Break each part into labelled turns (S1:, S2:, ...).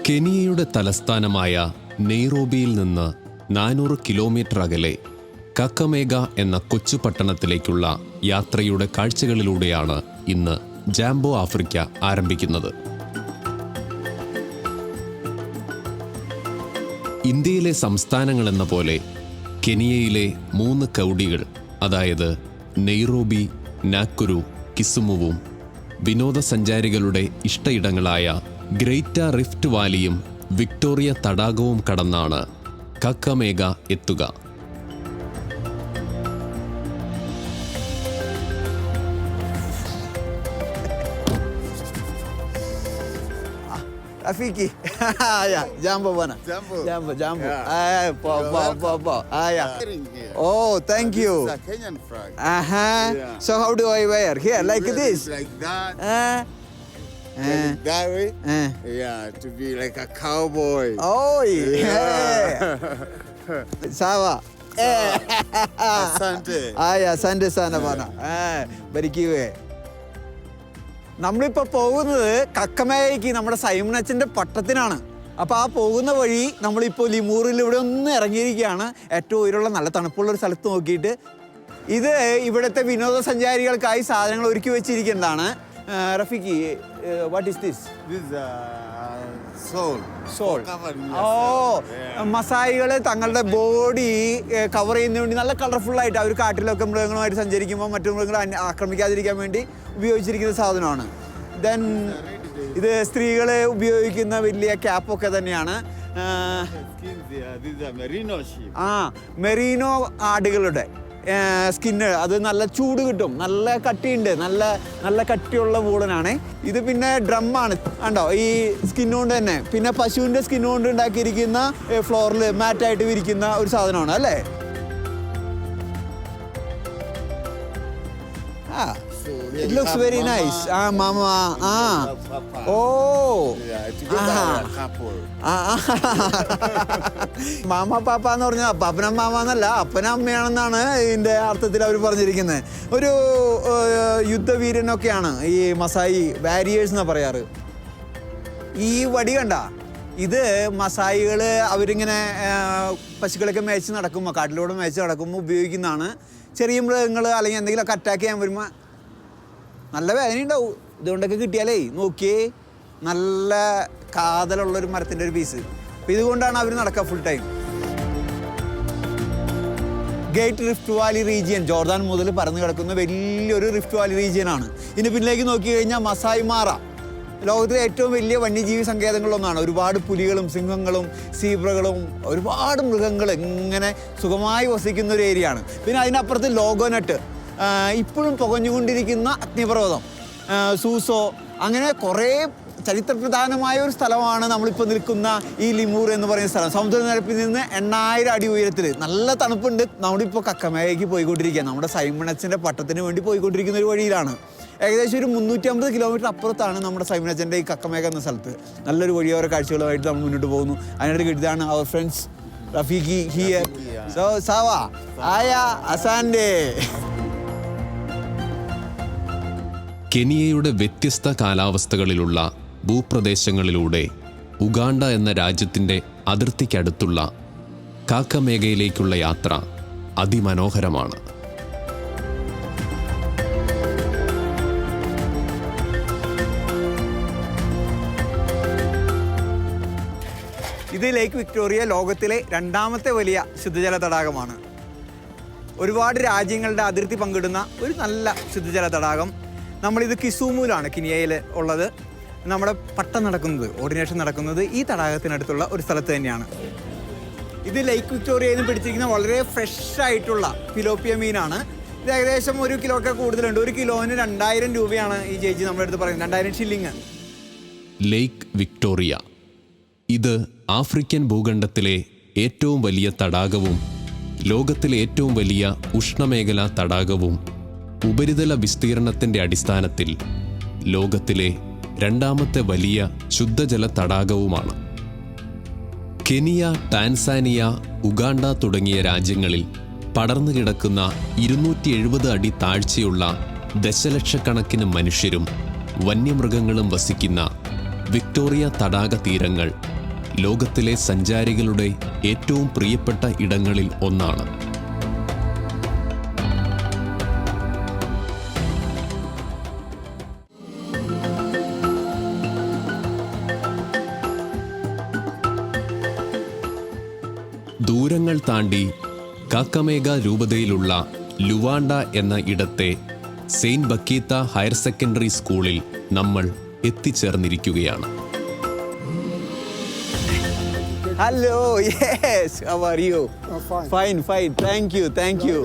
S1: കെനിയയുടെ തലസ്ഥാനമായ നെയ്റോബിയിൽ നിന്ന് 400 കിലോമീറ്റർ അകലെ കക്കമേഗ എന്ന കൊച്ചു പട്ടണത്തിലേക്കുള്ള യാത്രയുടെ കാഴ്ചകളിലൂടെയാണ് ഇന്ന് ജാംബോ ആഫ്രിക്ക ആരംഭിക്കുന്നത്. ഇന്ത്യയിലെ സംസ്ഥാനങ്ങളെന്ന പോലെ കെനിയയിലെ 3 കൗഡികൾ, അതായത് നെയ്റോബി, നാക്കുരു, കിസുമുവും വിനോദസഞ്ചാരികളുടെ ഇഷ്ടയിടങ്ങളായ ഗ്രേറ്റർ റിഫ്റ്റ് വാലിയും വിക്ടോറിയ തടാകവും കടന്നാണ് കക്കമേഗ എത്തുക.
S2: Rafiki. Yeah, Jambo bana. Jambo. Yeah. Po. Yeah. Oh, thank you.
S3: It's a Kenyan flag.
S2: Yeah. So how do I wear? Here, like this?
S3: Like that. Like that way. Yeah, to be like a cowboy.
S2: Oh, yeah. Sawa.
S3: Asante.
S2: Asante sana bana. Barikiwe. നമ്മളിപ്പോൾ പോകുന്നത് കക്കമേഗയ്ക്ക്, നമ്മുടെ Simon അച്ഛൻ്റെ പട്ടത്തിനാണ്. അപ്പോൾ ആ പോകുന്ന വഴി നമ്മളിപ്പോൾ ലിമൂറിൽ ഇവിടെ ഒന്ന് ഇറങ്ങിയിരിക്കുകയാണ്. ഏറ്റവും ഉയരമുള്ള നല്ല തണുപ്പുള്ളൊരു സ്ഥലത്ത് നോക്കിയിട്ട്. ഇത് ഇവിടുത്തെ വിനോദസഞ്ചാരികൾക്കായി സാധനങ്ങൾ ഒരുക്കി വെച്ചിരിക്കുന്നതാണ്. Rafiqui, what is this? Soul. മസായികൾ തങ്ങളുടെ ബോഡി കവർ ചെയ്യുന്നതിന് വേണ്ടി നല്ല കളർഫുള്ളായിട്ട് അവർ കാട്ടിലൊക്കെ മൃഗങ്ങളുമായിട്ട് സഞ്ചരിക്കുമ്പോൾ മറ്റു മൃഗങ്ങൾ ആക്രമിക്കാതിരിക്കാൻ വേണ്ടി ഉപയോഗിച്ചിരിക്കുന്ന സാധനമാണ്. ദെൻ ഇത് സ്ത്രീകൾ ഉപയോഗിക്കുന്ന വലിയ ക്യാപ്പൊക്കെ തന്നെയാണ്. മെറീനോ ആടുകളുടെ സ്കിന്ന്, അത് നല്ല ചൂട് കിട്ടും, നല്ല കട്ടിയുണ്ട്, നല്ല കട്ടിയുള്ള വൂളനാണ് ഇത്. പിന്നെ ഡ്രമ്മാണ് കണ്ടോ, ഈ സ്കിന്നുകൊണ്ട് തന്നെ. പിന്നെ പശുവിൻ്റെ സ്കിന്നുകൊണ്ട് ഉണ്ടാക്കിയിരിക്കുന്ന ഫ്ലോറിൽ മാറ്റായിട്ട് വിരിക്കുന്ന ഒരു സാധനമാണ് അല്ലേ? It looks very nice. Mama. Oh. Mama പാപ്പ എന്ന് പറഞ്ഞാൽ അപ്പനും മാമ എന്നല്ല, അപ്പനും അമ്മയാണെന്നാണ് ഇതിൻ്റെ അർത്ഥത്തിൽ അവർ പറഞ്ഞിരിക്കുന്നത്. ഒരു യുദ്ധവീരനൊക്കെയാണ് ഈ മസായി, വാരിയേഴ്സ് എന്നാണ് പറയാറ്. ഈ വടി കണ്ട, ഇത് മസായികൾ അവരിങ്ങനെ പശുക്കളൊക്കെ മേച്ച് നടക്കുമ്പോൾ, കാട്ടിലൂടെ മേച്ച് നടക്കുമ്പോൾ ഉപയോഗിക്കുന്നതാണ്. ചെറിയ മൃഗങ്ങൾ അല്ലെങ്കിൽ എന്തെങ്കിലുമൊക്കെ അറ്റാക്ക് ചെയ്യാൻ വരുമ്പോൾ നല്ല വേദന ഉണ്ടാവും. ഇതുകൊണ്ടൊക്കെ കിട്ടിയാലേ നോക്കിയേ, നല്ല കാതലുള്ളൊരു മരത്തിൻ്റെ ഒരു പീസ്. അപ്പോൾ ഇതുകൊണ്ടാണ് അവർ നടക്കുക full time. Great rift Valley region, Jordan മുതൽ പരന്നു കിടക്കുന്ന വലിയൊരു റിഫ്റ്റ് വാലി റീജിയനാണ്. ഇതിന് പിന്നിലേക്ക് നോക്കി കഴിഞ്ഞാൽ മസായി മാറ ലോകത്തിലെ ഏറ്റവും വലിയ വന്യജീവി സങ്കേതങ്ങളിലൊന്നാണ്. ഒരുപാട് പുലികളും സിംഹങ്ങളും സീബ്രകളും ഒരുപാട് മൃഗങ്ങൾ ഇങ്ങനെ സുഖമായി വസിക്കുന്ന ഒരു ഏരിയയാണ്. പിന്നെ അതിനപ്പുറത്ത് ലോഗോനട്ട്, ഇപ്പോഴും പുകഞ്ഞുകൊണ്ടിരിക്കുന്ന അഗ്നിപർവ്വതം, സൂസോ, അങ്ങനെ കുറേ ചരിത്രപ്രധാനമായ ഒരു സ്ഥലമാണ് നമ്മളിപ്പോൾ നിൽക്കുന്ന ഈ ലിമൂർ എന്ന് പറയുന്ന സ്ഥലം. സമുദ്രനിരപ്പിൽ നിന്ന് 8000 അടി ഉയരത്തിൽ, നല്ല തണുപ്പുണ്ട്. നമ്മളിപ്പോൾ കക്കമേഗയ്ക്ക് പോയിക്കൊണ്ടിരിക്കുക, നമ്മുടെ സൈമൺ അച്ഛൻ്റെ പട്ടത്തിന് വേണ്ടി പോയിക്കൊണ്ടിരിക്കുന്ന ഒരു വഴിയിലാണ്. ഏകദേശം ഒരു 350 കിലോമീറ്റർ അപ്പുറത്താണ് നമ്മുടെ സൈമൺ അച്ഛൻ്റെ ഈ കക്കമേഗ എന്ന സ്ഥലത്ത്. നല്ലൊരു വഴിയോര കാഴ്ചകളുമായിട്ട് നമ്മൾ മുന്നോട്ട് പോകുന്നു. അതിനായിട്ട് കിട്ടിയതാണ് അവർ ഫ്രണ്ട്സ് റഫീഖി ഹിയർ. സോ സാവാ അസാൻഡേ.
S1: കെനിയയുടെ വ്യത്യസ്ത കാലാവസ്ഥകളിലുള്ള ഭൂപ്രദേശങ്ങളിലൂടെ ഉഗാണ്ട എന്ന രാജ്യത്തിൻ്റെ അതിർത്തിക്കടുത്തുള്ള കാക്കമേഗയിലേക്കുള്ള യാത്ര അതിമനോഹരമാണ്.
S2: ഇത് ലേക്ക് വിക്ടോറിയ ലോകത്തിലെ 2ാമത്തെ വലിയ ശുദ്ധജല തടാകമാണ്. ഒരുപാട് രാജ്യങ്ങളുടെ അതിർത്തി പങ്കിടുന്ന ഒരു നല്ല ശുദ്ധജല തടാകം. നമ്മളിത് കിസുമുലാണ്, കെനിയയിൽ ഉള്ളത്. നമ്മുടെ പട്ടം നടക്കുന്നത്, ഓർഡിനേഷൻ നടക്കുന്നത് ഈ തടാകത്തിനടുത്തുള്ള ഒരു സ്ഥലത്ത് തന്നെയാണ്. ഇത് ലേക്ക് വിക്ടോറിയയിൽ നിന്ന് പിടിച്ചിരിക്കുന്ന വളരെ ഫ്രഷ് ആയിട്ടുള്ള ഫിലോപ്പിയ മീനാണ്. ഇത് ഏകദേശം 1 കിലോ ഒക്കെ കൂടുതലുണ്ട്. 1 കിലോന് 2000 രൂപയാണ് ഈ ചേച്ചി നമ്മുടെ അടുത്ത് പറയുന്നത്, 2000 ഷില്ലിങ്.
S1: ലേക്ക് വിക്ടോറിയ ഇത് ആഫ്രിക്കൻ ഭൂഖണ്ഡത്തിലെ ഏറ്റവും വലിയ തടാകവും ലോകത്തിലെ ഏറ്റവും വലിയ ഉഷ്ണമേഖലാ തടാകവും ഉപരിതല വിസ്തീർണത്തിൻ്റെ അടിസ്ഥാനത്തിൽ ലോകത്തിലെ 2ാമത്തെ വലിയ ശുദ്ധജല തടാകവുമാണ്. കെനിയ, ടാൻസാനിയ, ഉഗാണ്ട തുടങ്ങിയ രാജ്യങ്ങളിൽ പടർന്നു കിടക്കുന്ന 270 അടി താഴ്ചയുള്ള ദശലക്ഷക്കണക്കിന് മനുഷ്യരും വന്യമൃഗങ്ങളും വസിക്കുന്ന വിക്ടോറിയ തടാക തീരങ്ങൾ ലോകത്തിലെ സഞ്ചാരികളുടെ ഏറ്റവും പ്രിയപ്പെട്ട ഇടങ്ങളിൽ ഒന്നാണ്. ദൂരങ്ങൾ താണ്ടി കാക്കമേഗ രൂപതയിലുള്ള ലുവാണ്ട എന്ന ഇടത്തെ സെയിന്റ് ബക്കീത്ത ഹയർ സെക്കൻഡറി സ്കൂളിൽ നമ്മൾ എത്തിച്ചേർന്നിരിക്കുകയാണ്.
S2: Hello, yes, how are you? Fine fine, thank you.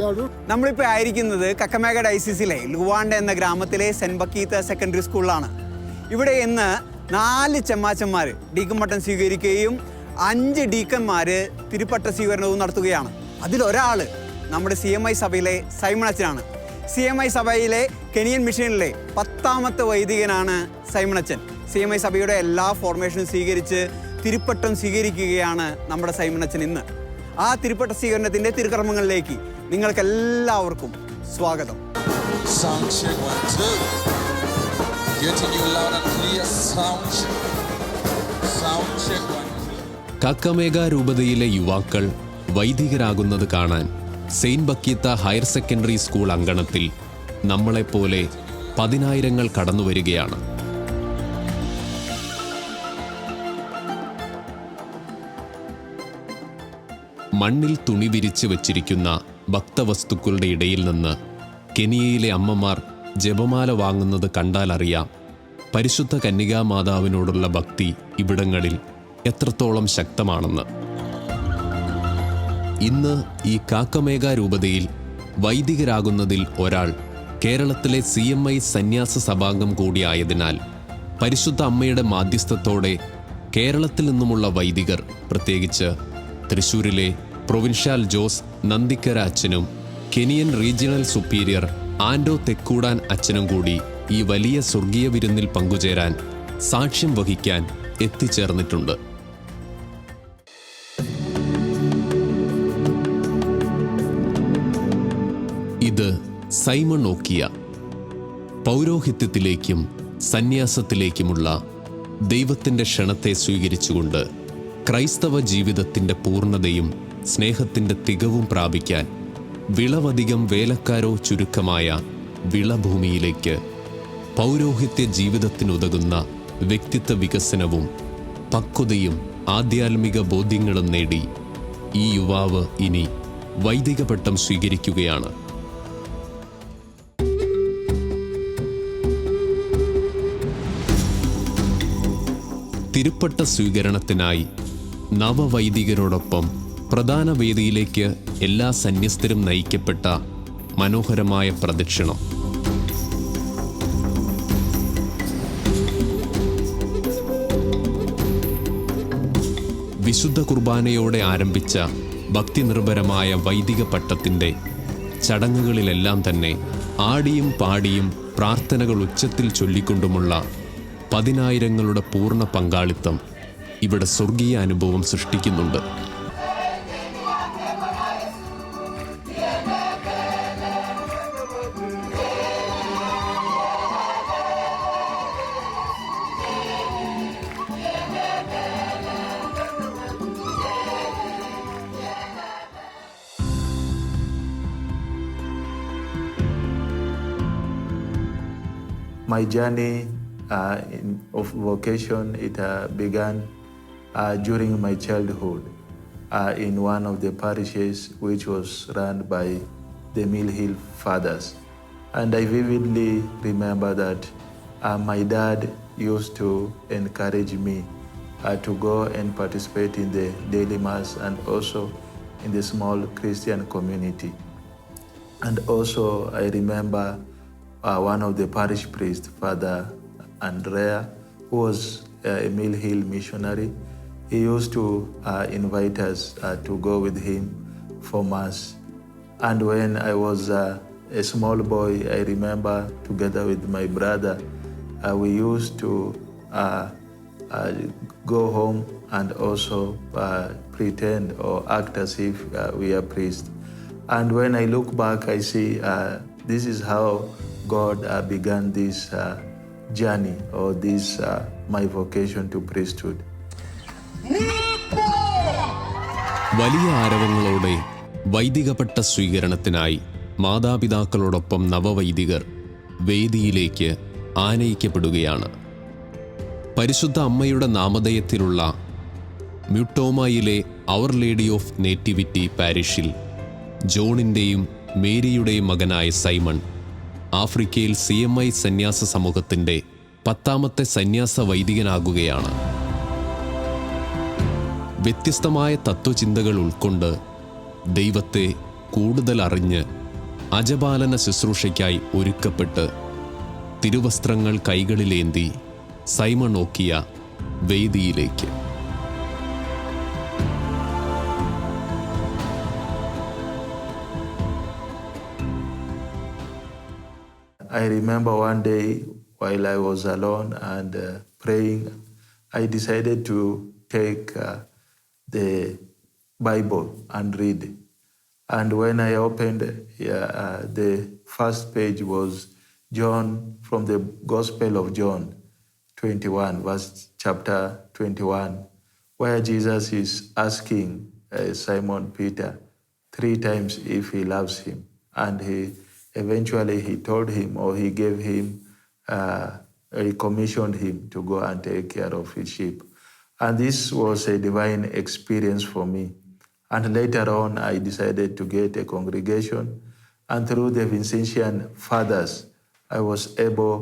S2: നമ്മളിപ്പോൾ ആയിരിക്കുന്നത് കക്കമേഗ ഡയസിസിലെ ലുവാണ്ട എന്ന ഗ്രാമത്തിലെ സെന്റ് ബക്കീത്ത സെക്കൻഡറി സ്കൂളിലാണ്. ഇവിടെ ഇന്ന് 4 ചെമ്മാച്ചന്മാർ ഡീക്കൻ പട്ടം സ്വീകരിക്കുകയും 5 ഡീക്കന്മാർ തിരുപ്പട്ട സ്വീകരണവും നടത്തുകയാണ്. അതിലൊരാൾ നമ്മുടെ CMI സഭയിലെ സൈമൺ അച്ഛനാണ്. CMI സഭയിലെ കെനിയൻ മിഷനിലെ 10ാമത്തെ വൈദികനാണ് സൈമൺ അച്ഛൻ. CMI സഭയുടെ എല്ലാ ഫോർമേഷനും സ്വീകരിച്ച് തിരുപ്പട്ടം സ്വീകരിക്കുകയാണ് നമ്മുടെ സൈമൺ അച്ഛൻ ഇന്ന്. ആ തിരുപ്പട്ട സ്വീകരണത്തിൻ്റെ തിരുക്കർമ്മങ്ങളിലേക്ക് നിങ്ങൾക്കെല്ലാവർക്കും സ്വാഗതം.
S4: Sound check 1 2. Getting you loud and clear. Sound check 1 2.
S1: കാക്കമേഗ രൂപതയിലെ യുവാക്കൾ വൈദികരാകുന്നത് കാണാൻ സെയിന്റ് ബക്കീത്ത ഹയർ സെക്കൻഡറി സ്കൂൾ അങ്കണത്തിൽ നമ്മളെപ്പോലെ 10,000 കടന്നു വരികയാണ്. മണ്ണിൽ തുണി വിരിച്ച് വച്ചിരിക്കുന്ന ഭക്തവസ്തുക്കളുടെ ഇടയിൽ നിന്ന് കെനിയയിലെ അമ്മമാർ ജപമാല വാങ്ങുന്നത് കണ്ടാലറിയാം പരിശുദ്ധ കന്യകാമാതാവിനോടുള്ള ഭക്തി ഇവിടങ്ങളിൽ എത്രത്തോളം ശക്തമാണെന്ന്. ഇന്ന് ഈ കാക്കമേഗ രൂപതയിൽ വൈദികരാകുന്നതിൽ ഒരാൾ കേരളത്തിലെ CMI സന്യാസ സഭാംഗം കൂടിയായതിനാൽ പരിശുദ്ധ അമ്മയുടെ മാധ്യസ്ഥത്തോടെ കേരളത്തിൽ നിന്നുമുള്ള വൈദികർ, പ്രത്യേകിച്ച് തൃശ്ശൂരിലെ പ്രൊവിൻഷ്യൽ ജോസ് നന്ദിക്കര അച്ഛനും കെനിയൻ റീജിയണൽ സുപ്പീരിയർ ആൻഡോ തെക്കൂടാൻ അച്ഛനും കൂടി ഈ വലിയ സ്വർഗീയ വിരുന്നിൽ പങ്കുചേരാൻ, സാക്ഷ്യം വഹിക്കാൻ എത്തിച്ചേർന്നിട്ടുണ്ട്. ഇത് സൈമൺ ഓക്കിയ. പൗരോഹിത്യത്തിലേക്കും സന്യാസത്തിലേക്കുമുള്ള ദൈവത്തിൻ്റെ ക്ഷണത്തെ സ്വീകരിച്ചുകൊണ്ട് ക്രൈസ്തവ ജീവിതത്തിൻ്റെ പൂർണ്ണതയും സ്നേഹത്തിൻ്റെ തികവും പ്രാപിക്കാൻ വിളവധികം വേലക്കാരോ ചുരുക്കമായ വിളഭൂമിയിലേക്ക് പൗരോഹിത്യ ജീവിതത്തിനുതകുന്ന വ്യക്തിത്വ വികസനവും പക്വതയും ആധ്യാത്മിക ബോധ്യങ്ങളും നേടി ഈ യുവാവ് ഇനി വൈദിക പട്ടം സ്വീകരിക്കുകയാണ്. തിരുപ്പട്ട സ്വീകരണത്തിനായി നവവൈദികരോടൊപ്പം പ്രധാന വേദിയിലേക്ക് എല്ലാ സന്യസ്തരും നയിക്കപ്പെട്ട മനോഹരമായ പ്രദക്ഷിണം. വിശുദ്ധ കുർബാനയോടെ ആരംഭിച്ച ഭക്തിനിർഭരമായ വൈദിക പട്ടത്തിൻ്റെ ചടങ്ങുകളിലെല്ലാം തന്നെ ആടിയും പാടിയും പ്രാർത്ഥനകൾ ഉച്ചത്തിൽ ചൊല്ലിക്കൊണ്ടുമുള്ള 10,000 പൂർണ്ണ പങ്കാളിത്തം ഇവിടെ സ്വർഗീയ അനുഭവം സൃഷ്ടിക്കുന്നുണ്ട്.
S5: My journey of vocation, it began during my childhood in one of the parishes which was run by the Mill Hill Fathers. And I vividly remember that my dad used to encourage me to go and participate in the daily mass and also in the small Christian community. And also I remember one of the parish priests, Father Andrea, who was a Mill Hill missionary. He used to invite us to go with him for Mass. And when I was a small boy, I remember together with my brother, we used to go home and also pretend or act as if we are priests. And when I look back, I see this is how God began this journey or this my vocation to priesthood.
S1: വലിയ ആരവങ്ങളോടെ വൈദികപട്ട സ്വീകരണത്തിനായി മാതാപിതാക്കളോടൊപ്പം നവവൈദികർ വേദിയിലേക്ക് ആനയിക്കപ്പെടുകയാണ്. പരിശുദ്ധ അമ്മയുടെ നാമധേയത്തിലുള്ള മ്യൂട്ടോമയിലെ അവർ lady of nativity പാരിഷിൽ ജോണിൻ്റെയും മേരിയുടെയും മകനായ Simon ആഫ്രിക്കയിൽ CMI സന്യാസ സമൂഹത്തിൻ്റെ 10ാമത്തെ സന്യാസ വൈദികനാകുകയാണ്. വ്യത്യസ്തമായ തത്വചിന്തകൾ ഉൾക്കൊണ്ട് ദൈവത്തെ കൂടുതൽ അറിഞ്ഞ് അജപാലന ശുശ്രൂഷയ്ക്കായി ഒരുക്കപ്പെട്ട് തിരുവസ്ത്രങ്ങൾ കൈകളിലേന്തി സൈമൺ നോക്കിയ വേദിയിലേക്ക്.
S5: I remember one day while I was alone and praying, I decided to take the Bible and read. And when I opened, the first page was John, from the Gospel of John 21, chapter 21, where Jesus is asking Simon Peter 3 times if he loves him. And eventually he told him, or he gave him, he commissioned him to go and take care of his sheep. And this was a divine experience for me. And later on, I decided to get a congregation. And through the Vincentian fathers, I was able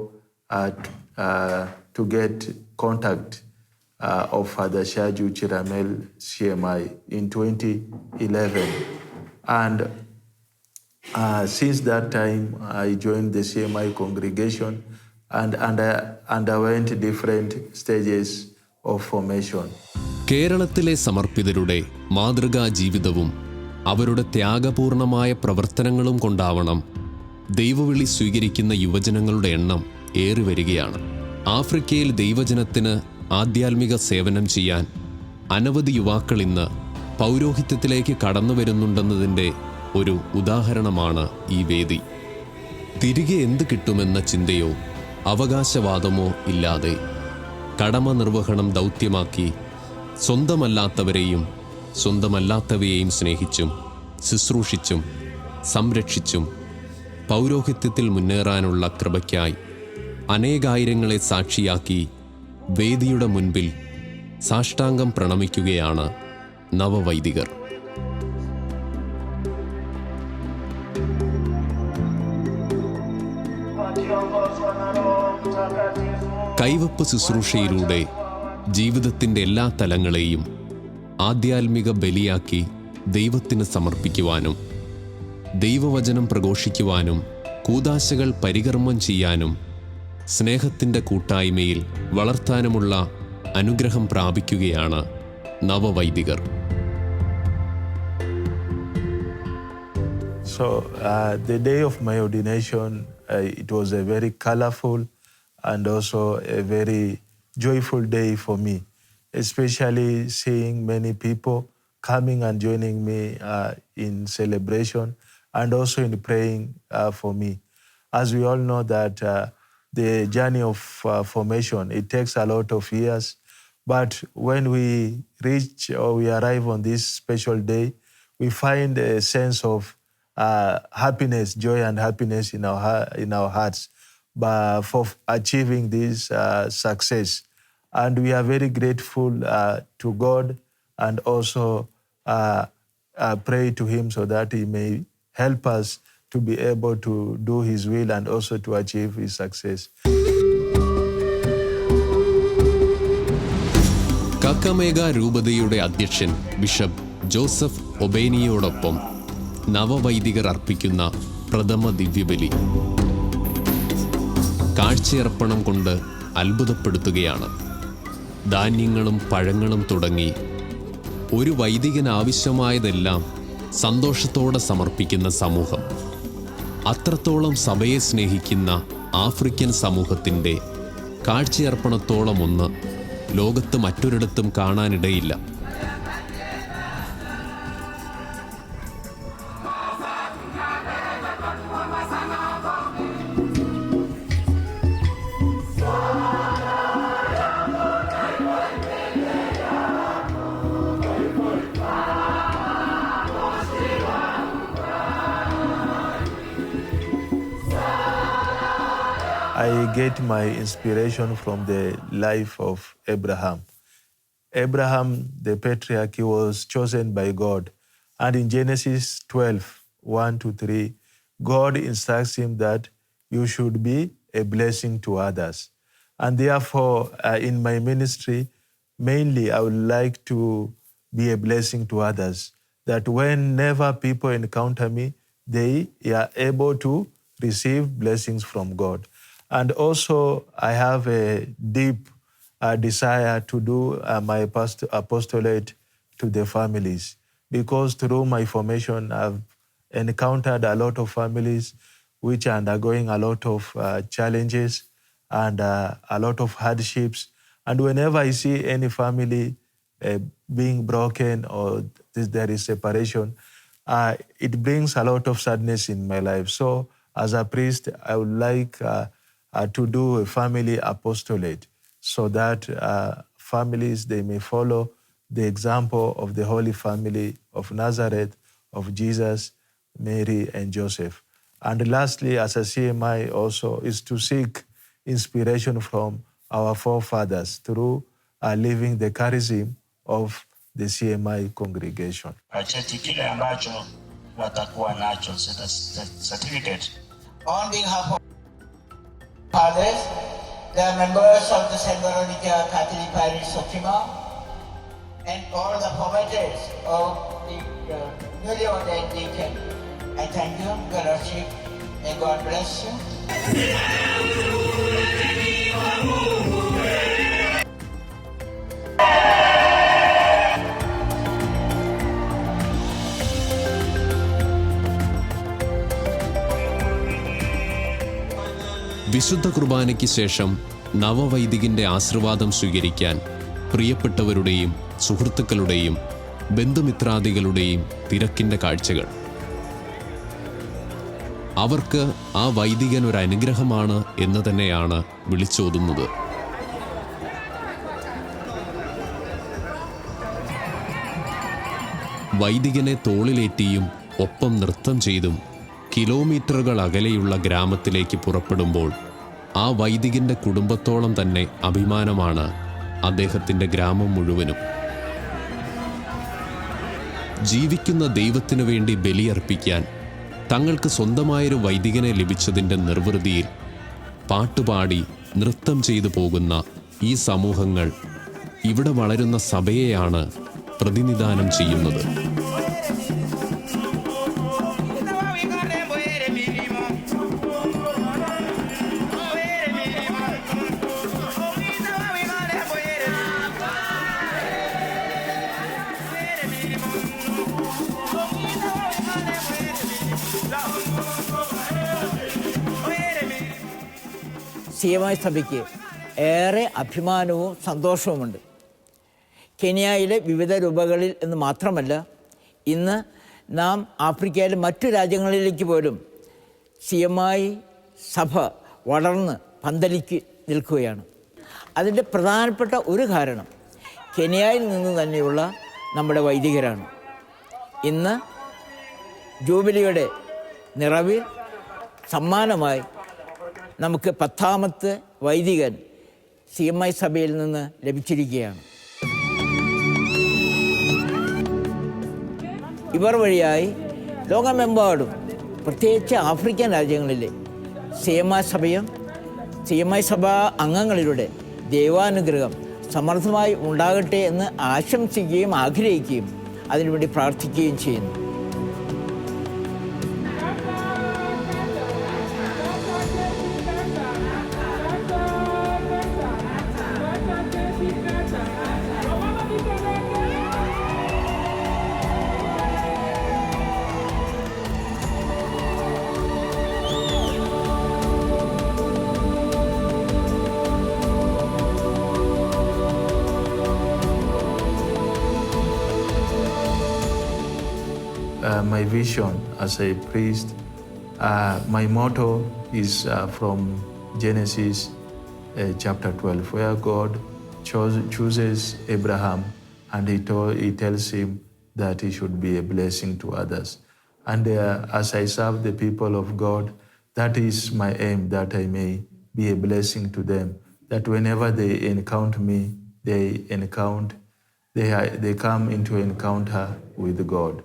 S5: to get contact of Father Shaju Chiramel CMI in 2011. And since that time, I joined the CMI congregation and underwent different stages of formation.
S1: കേരളത്തിലെ സമർപ്പിതരുടെ മാതൃകാ ജീവിതവും അവരുടെ ത്യാഗപൂർണമായ പ്രവർത്തനങ്ങളും കൊണ്ടാവണം ദൈവവിളി സ്വീകരിക്കുന്ന യുവജനങ്ങളുടെ എണ്ണം ഏറി വരികയാണ്. ആഫ്രിക്കയിൽ ദൈവജനത്തിന് ആധ്യാത്മിക സേവനം ചെയ്യാൻ അനവധി യുവാക്കൾ ഇന്ന് പൗരോഹിത്യത്തിലേക്ക് കടന്നു വരുന്നുണ്ടെന്നതിൻ്റെ ഒരു ഉദാഹരണമാണ് ഈ വേദി. തിരികെ എന്ത് കിട്ടുമെന്ന ചിന്തയോ അവകാശവാദമോ ഇല്ലാതെ കടമ നിർവഹണം ദൗത്യമാക്കി സ്വന്തമല്ലാത്തവരെയും സ്വന്തമല്ലാത്തവയെയും സ്നേഹിച്ചും ശുശ്രൂഷിച്ചും സംരക്ഷിച്ചും പൗരോഹിത്യത്തിൽ മുന്നേറാനുള്ള കൃപയ്ക്കായി അനേകായിരങ്ങളെ സാക്ഷിയാക്കി വേദിയുടെ മുൻപിൽ സാഷ്ടാംഗം പ്രണമിക്കുകയാണ് നവവൈദികർ. കൈവപ്പ് ശുശ്രൂഷയിലൂടെ ജീവിതത്തിൻ്റെ എല്ലാ തലങ്ങളെയും ആധ്യാത്മിക ബലിയാക്കി ദൈവത്തിന് സമർപ്പിക്കുവാനും ദൈവവചനം പ്രഘോഷിക്കുവാനും കൂദാശകൾ പരികർമ്മം ചെയ്യാനും സ്നേഹത്തിൻ്റെ കൂട്ടായ്മയിൽ വളർത്താനുമുള്ള അനുഗ്രഹം പ്രാപിക്കുകയാണ് നവവൈദികർ.
S5: So the day of my ordination, it was a very colorful and also a very joyful day for me, especially seeing many people coming and joining me in celebration and also in praying for me. As we all know that the journey of formation, it takes a lot of years, but when we reach or we arrive on this special day, we find a sense of happiness, joy and happiness in our hearts for achieving this success. And we are very grateful to God and also pray to Him so that He may help us to be able to do His will and also to achieve His success.
S1: കക്കമേഗ രൂപതയുടെ അധ്യക്ഷൻ bishop Joseph ഒബേനിയോടൊപ്പം നവവൈദികർ അർപ്പിക്കുന്ന പ്രഥമ ദിവ്യബലി കാഴ്ചയർപ്പണം കൊണ്ട് അത്ഭുതപ്പെടുത്തുകയാണ്. ധാന്യങ്ങളും പഴങ്ങളും തുടങ്ങി ഒരു വൈദികന് ആവശ്യമായതെല്ലാം സന്തോഷത്തോടെ സമർപ്പിക്കുന്ന സമൂഹം. അത്രത്തോളം സഭയെ സ്നേഹിക്കുന്ന ആഫ്രിക്കൻ സമൂഹത്തിൻ്റെ കാഴ്ചയർപ്പണത്തോളം ഒന്ന് ലോകത്ത് മറ്റൊരിടത്തും കാണാനിടയില്ല.
S5: get my inspiration from the life of Abraham. Abraham, the patriarch, he was chosen by God. And in Genesis 12, 1-3, God instructs him that you should be a blessing to others. And therefore, in my ministry, mainly I would like to be a blessing to others, that whenever people encounter me, they are able to receive blessings from God. And also, I have a deep desire to do my apostolate to the families, because through my formation, I've encountered a lot of families which are undergoing a lot of challenges and a lot of hardships. And whenever I see any family being broken or there is separation, it brings a lot of sadness in my life. So as a priest, I would like to do a family apostolate so that families, they may follow the example of the Holy Family of Nazareth, of Jesus, Mary, and Joseph. And lastly, as a CMI also, is to seek inspiration from our forefathers through living the charism of the CMI congregation.
S6: Cheti kile ambacho watakuwa nacho certificate. On behalf of fathers, the members of the St. Veronica Catholic Parish of Chima, and all the promoters of the newly ordained deacon, I thank you, your Lordship, and God bless you.
S1: വിശുദ്ധ കുർബാനയ്ക്ക് ശേഷം നവവൈദികന്റെ ആശീർവാദം സ്വീകരിക്കാൻ പ്രിയപ്പെട്ടവരുടെയും സുഹൃത്തുക്കളുടെയും ബന്ധുമിത്രാദികളുടെയും തിരക്കിന്റെ കാഴ്ചകൾ. അവർക്ക് ആ വൈദികൻ ഒരു അനുഗ്രഹമാണ് എന്ന് തന്നെയാണ് വിളിച്ചോതുന്നത്. വൈദികനെ തോളിലേറ്റിയും ഒപ്പം നൃത്തം ചെയ്തും കിലോമീറ്ററുകൾ അകലെയുള്ള ഗ്രാമത്തിലേക്ക് പുറപ്പെടുമ്പോൾ ആ വൈദികന്റെ കുടുംബത്തോളം തന്നെ അഭിമാനമാണ് അദ്ദേഹത്തിൻ്റെ ഗ്രാമം മുഴുവനും. ജീവിക്കുന്ന ദൈവത്തിനു വേണ്ടി ബലിയർപ്പിക്കാൻ തങ്ങൾക്ക് സ്വന്തമായൊരു വൈദികനെ ലഭിച്ചതിൻ്റെ നിർവൃതിയിൽ പാട്ടുപാടി നൃത്തം ചെയ്തു പോകുന്ന ഈ സമൂഹങ്ങൾ ഇവിടെ വളരുന്ന സഭയെയാണ് പ്രതിനിധാനം ചെയ്യുന്നത്.
S7: CMI സഭയ്ക്ക് ഏറെ അഭിമാനവും സന്തോഷവുമുണ്ട്. കെനിയയിലെ വിവിധ രൂപകളിൽ എന്ന് മാത്രമല്ല, ഇന്ന് നാം ആഫ്രിക്കയിലെ മറ്റു രാജ്യങ്ങളിലേക്ക് പോലും CMI സഭ വളർന്ന് പന്തലിക്ക് നിൽക്കുകയാണ്. അതിൻ്റെ പ്രധാനപ്പെട്ട ഒരു കാരണം കെനിയയിൽ നിന്ന് തന്നെയുള്ള നമ്മുടെ വൈദികരാണ്. ഇന്ന് ജൂബിലിയുടെ നിറവിൽ സമ്മാനമായി നമുക്ക് 10ാമത്തെ വൈദികൻ CMI സഭയിൽ നിന്ന് ലഭിച്ചിരിക്കുകയാണ്. ഇവർ വഴിയായി ലോകമെമ്പാടും, പ്രത്യേകിച്ച് ആഫ്രിക്കൻ രാജ്യങ്ങളിലെ CMI സഭാ അംഗങ്ങളിലൂടെ ദൈവാനുഗ്രഹം സമൃദ്ധമായി ഉണ്ടാകട്ടെ എന്ന് ആശംസിക്കുകയും ആഗ്രഹിക്കുകയും അതിനുവേണ്ടി പ്രാർത്ഥിക്കുകയും ചെയ്യുന്നു.
S5: My vision as a priest, my motto is from Genesis chapter 12, where God chooses Abraham and he tells him that he should be a blessing to others. And as I serve the people of God, that is my aim, that I may be a blessing to them. That whenever they encounter me, they come into encounter with God.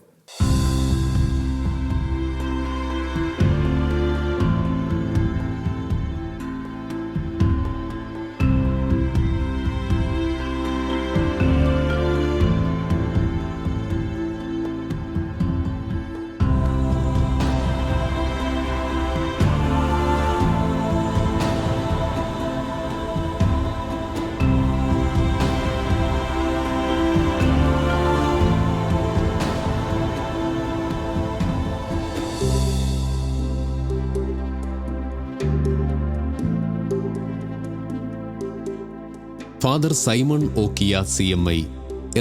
S1: Father Simon ഓക്കിയ CMI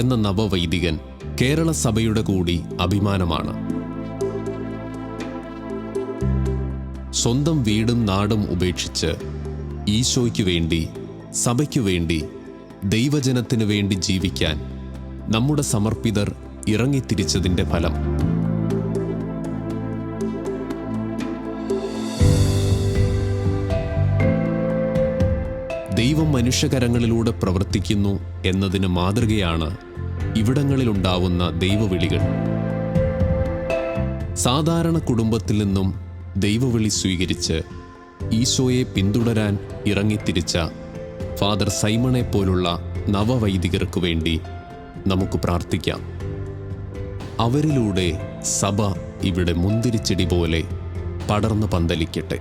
S1: എന്ന നവവൈദികൻ കേരള സഭയുടെ കൂടി അഭിമാനമാണ്. സ്വന്തം വീടും നാടും ഉപേക്ഷിച്ച് ഈശോയ്ക്കു വേണ്ടി, സഭയ്ക്കു വേണ്ടി, ദൈവജനത്തിനു വേണ്ടി ജീവിക്കാൻ നമ്മുടെ സമർപ്പിതർ ഇറങ്ങിത്തിരിച്ചതിൻ്റെ ഫലം. ദൈവം മനുഷ്യകരങ്ങളിലൂടെ പ്രവർത്തിക്കുന്നു എന്നതിന് മാതൃകയാണ് ഇവിടങ്ങളിലുണ്ടാവുന്ന ദൈവവിളികൾ. സാധാരണ കുടുംബത്തിൽ നിന്നും ദൈവവിളി സ്വീകരിച്ച് ഈശോയെ പിന്തുടരാൻ ഇറങ്ങിത്തിരിച്ച ഫാദർ സൈമണെ പോലുള്ള നവവൈദികർക്ക് വേണ്ടി നമുക്ക് പ്രാർത്ഥിക്കാം. അവരിലൂടെ സഭ ഇവിടെ മുന്തിരിച്ചെടി പോലെ പടർന്നു പന്തലിക്കട്ടെ.